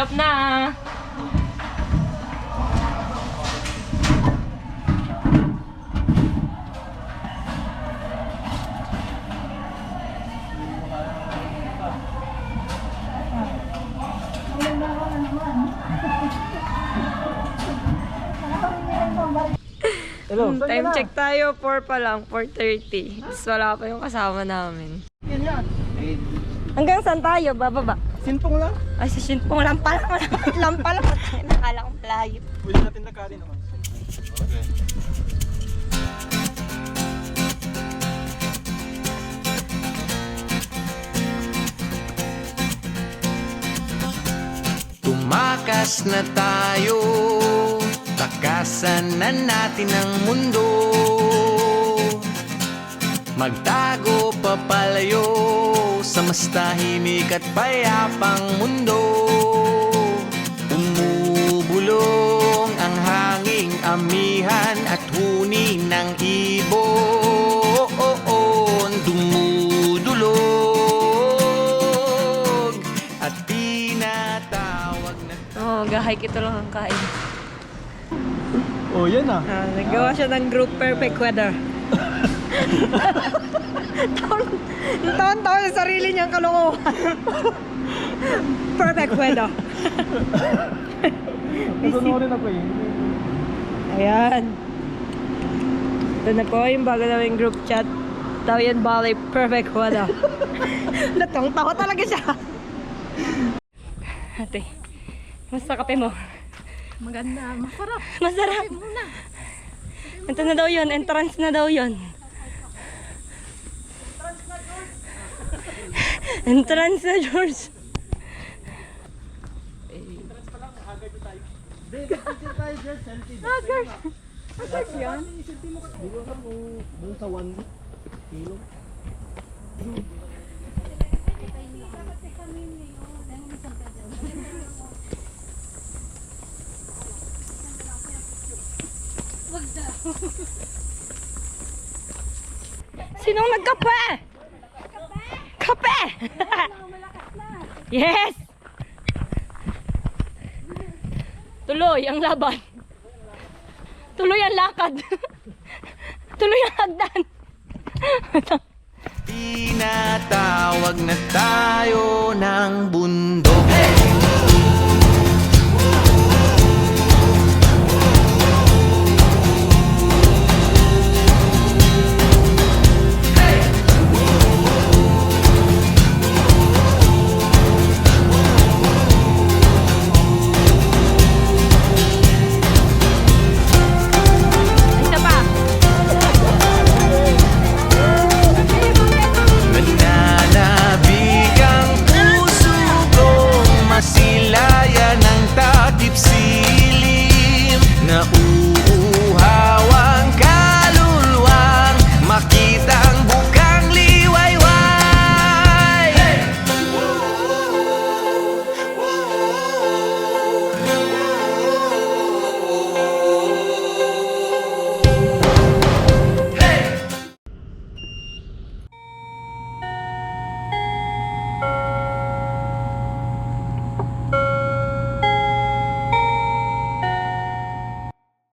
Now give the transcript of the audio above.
off na. Hello, Time check tayo, 4 pa lang, 4:30. Tapos wala pa yung kasama namin. Yan yan. Hanggang saan tayo? Bababa? Sinpong lang. Ay, sa Shinpong lang pala. Malapit lang pala. Nakala kong malayo. Pwede natin lakarin naman. Okay. Tumakas na tayo, takasan na natin ang mundo. Magtago papalayo sa mas tahimik at payapang mundo. Umubulong ang hanging amihan at huni ng ibon. Dumudulog at tinatawag na. Oo, gahike ito lang ang kain. Oh, yan ah. Nagawa siya ng group perfect weather. Taon-taon sa sarili niyang kalokohan. Perfect weather. Nasunurin ako eh. Ayan. Ito na po yung bago namin group chat. Taoyan Valley perfect weather. Natong-tawa talaga siya. Ate, musta kape mo? Maganda, masarap. Masarap. Ito na daw yun, entrance na daw yun. Entrance na, George. Agad. Agad yan. Hindi ko alam kung doon sa 1 kilo. Sinong nagkape? Kape! Yes! Tuloy ang laban. Tuloy ang lakad. Tuloy ang hagdan. Tinatawag na tayo ng bundok.